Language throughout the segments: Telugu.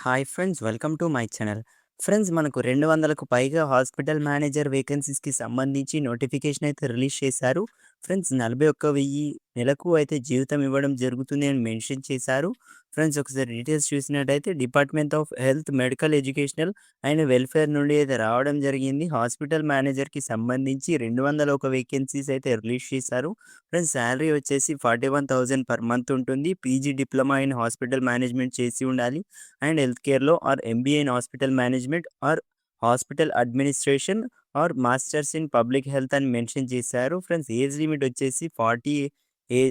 Hi friends, welcome to my channel. Friends, మనకు 200కు పైగా హాస్పిటల్ మేనేజర్ వేకెన్సీస్‌కి సంబంధించి నోటిఫికేషన్ అయితే రిలీజ్ చేశారు. ఫ్రెండ్స్, 41,000 నెలకు అయితే జీవితం ఇవ్వడం జరుగుతుంది అని మెన్షన్ చేశారు. ఫ్రెండ్స్, ఒకసారి డీటెయిల్స్ చూసినట్టయితే department of health, medical educational and welfare నుండి అయితే రావడం జరిగింది. హాస్పిటల్ మేనేజర్‌కి సంబంధించి 201 వేకెన్సీస్ అయితే రిలీజ్ చేశారు. ఫ్రెండ్స్, సాలరీ వచ్చేసి 41,000 పర్ మంత్ ఉంటుంది. PG diploma in hospital management చేసి ఉండాలి. అండ్ హెల్త్ కేర్‌లో MBA in hospital management hospital administration masters in public health అని మెన్షన్ చేశారు. ఫ్రెండ్స్, ఏజ్ లిమిట్ వచ్చేసి 40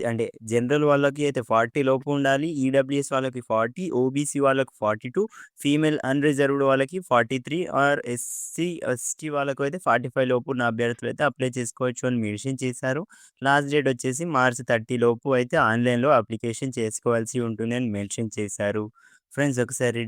అంటే జనరల్ వాళ్ళకి అయితే 40 లోపు ఉండాలి. ఈడబ్ల్యూఎస్ వాళ్ళకి 40, ఓబీసీ వాళ్ళకి 42, ఫీమేల్ అన్‌రిజర్వ్డ్ వాళ్ళకి 43 ఎస్సీ, ఎస్టీ వాళ్ళకు అయితే 45 లోపు ఉన్న అభ్యర్థులైతే అప్లై చేసుకోవచ్చు అని మెన్షన్ చేశారు. లాస్ట్ డేట్ వచ్చేసి మార్చ్ 30 లోపు అయితే ఆన్‌లైన్‌లో అప్లికేషన్ చేసుకోవాల్సి ఉంటుంది అని మెన్షన్ చేశారు. ఫ్రెండ్స్, ఒకసారి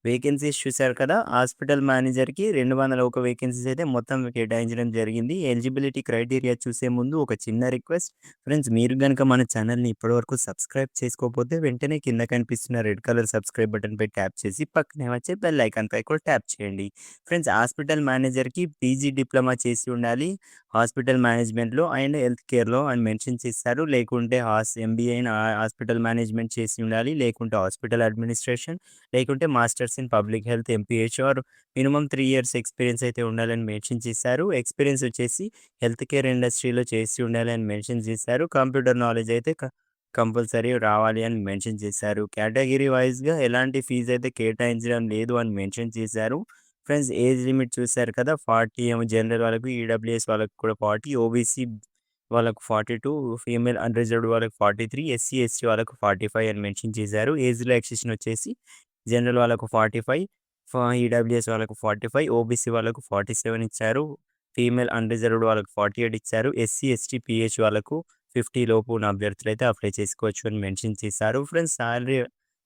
వేకెన్సీస్ చూసారు కదా! హాస్పిటల్ మేనేజర్‌కి 201 వేకెన్సీస్ అయితే మొత్తం కేటాయించడం జరిగింది. ఎలిజిబిలిటీ క్రైటీరియా చూసే ముందు ఒక చిన్న రిక్వెస్ట్. ఫ్రెండ్స్, మీరు గనుక మన ఛానల్‌ని ఇప్పటివరకు సబ్స్క్రైబ్ చేసుకోకపోతే వెంటనే కింద కనిపిస్తున్న రెడ్ కలర్ సబ్స్క్రైబ్ బటన్‌పై ట్యాప్ చేసి పక్కనే వచ్చే బెల్ ఐకాన్‌పై కూడా ట్యాప్ చేయండి. ఫ్రెండ్స్, హాస్పిటల్ మేనేజర్‌కి పీజీ డిప్లొమా చేసి ఉండాలి. హాస్పిటల్ మేనేజ్మెంట్‌లో అండ్ హెల్త్ కేర్‌లో అని మెన్షన్ చేశారు. లేకుంటే ఎంబీఏ ఇన్ హాస్పిటల్ మేనేజ్మెంట్ చేసి ఉండాలి. లేకుంటే హాస్పిటల్ అడ్మినిస్ట్రేషన్, లేకుంటే masters in public health MPH minimum 3 years experience అయితే ఉండాలని మెన్షన్ చేశారు. ఎక్స్‌పీరియన్స్ వచ్చేసి హెల్త్ కేర్ ఇండస్ట్రీలో చేసి ఉండాలి అని మెన్షన్ చేశారు. కంప్యూటర్ నాలెడ్జ్ అయితే కంపల్సరీ రావాలి అని మెన్షన్ చేశారు. కేటగిరీ వైస్‌గా ఎలాంటి ఫీజ్ అయితే కేటాయించడం లేదు అని మెన్షన్ చేశారు. ఫ్రెండ్స్, ఏజ్ లిమిట్ చూసారు కదా! 40 ఏమో జనరల్ వాళ్ళకి, ఈడబ్ల్యూఎస్ వాళ్ళకి కూడా 40, ఓబీసీ వాళ్ళకు 42, ఫీమేల్ అన్‌రిజర్వ్డ్ వాళ్ళకి 43, ఎస్సీ, ఎస్టీ వాళ్ళకు 45 అని మెన్షన్ చేశారు. ఏజ్ రిలాక్సేషన్ వచ్చేసి జనరల్ వాళ్ళకు 45, ఈడబ్ల్యూఎస్ వాళ్ళకు 45, ఓబీసీ వాళ్ళకు 47 ఇచ్చారు. ఫీమేల్ అన్‌రిజర్వ్డ్ వాళ్ళకు 48 ఇచ్చారు. ఎస్సీ, ఎస్టీ, పీహెచ్ వాళ్ళకు 50 లోపు ఉన్న అభ్యర్థులైతే అప్లై చేసుకోవచ్చు అని మెన్షన్ చేశారు. ఫ్రెండ్స్,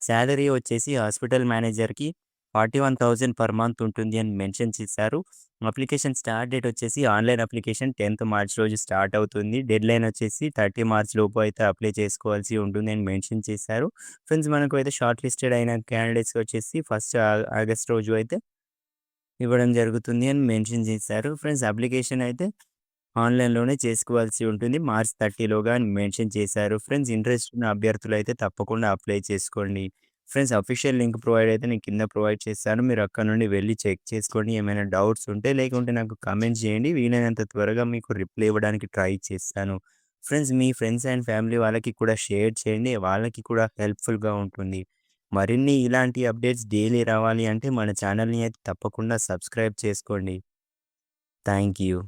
సాలరీ వచ్చేసి హాస్పిటల్ మేనేజర్‌కి 41,000 పర్ మంత్ ఉంటుంది అని మెన్షన్ చేశారు. అప్లికేషన్ స్టార్ట్ డేట్ వచ్చేసి ఆన్‌లైన్ అప్లికేషన్ 10థ్ మార్చ్ రోజు స్టార్ట్ అవుతుంది. డెడ్‌లైన్ వచ్చేసి 30 మార్చ్ లోపు అయితే అప్లై చేసుకోవాల్సి ఉంటుంది అని మెన్షన్ చేశారు. ఫ్రెండ్స్, మనకు అయితే షార్ట్ లిస్టెడ్ అయిన క్యాండిడేట్స్ వచ్చేసి ఫస్ట్ ఆగస్ట్ రోజు అయితే ఇవ్వడం జరుగుతుంది అని మెన్షన్ చేశారు. ఫ్రెండ్స్, అప్లికేషన్ అయితే ఆన్‌లైన్‌లోనే చేసుకోవాల్సి ఉంటుంది. మార్చ్ 30 లోగా అని మెన్షన్ చేశారు. ఫ్రెండ్స్, ఇంట్రెస్ట్ ఉన్న అభ్యర్థులైతే తప్పకుండా అప్లై చేసుకోండి. ఫ్రెండ్స్, అఫీషియల్ లింక్ అయితే నేను కింద ప్రొవైడ్ చేశాను. మీరు అక్కడ నుండి వెళ్లి చెక్ చేసుకోండి. ఏమైనా డౌట్స్ ఉంటే లేకుంటే నాకు కామెంట్ చేయండి. వీలైనంత త్వరగా మీకు రిప్లై ఇవ్వడానికి ట్రై చేస్తాను. Friends, me friends and family వాళ్ళకి కూడా షేర్ చేయండి. వాళ్ళకి కూడా హెల్ప్‌ఫుల్‌గా ఉంటుంది. మరిన్ని ఇలాంటి అప్డేట్స్ డైలీ రావాలి అంటే మన ఛానల్‌ని అయితే తప్పకుండా సబ్స్క్రైబ్ చేసుకోండి. Thank you.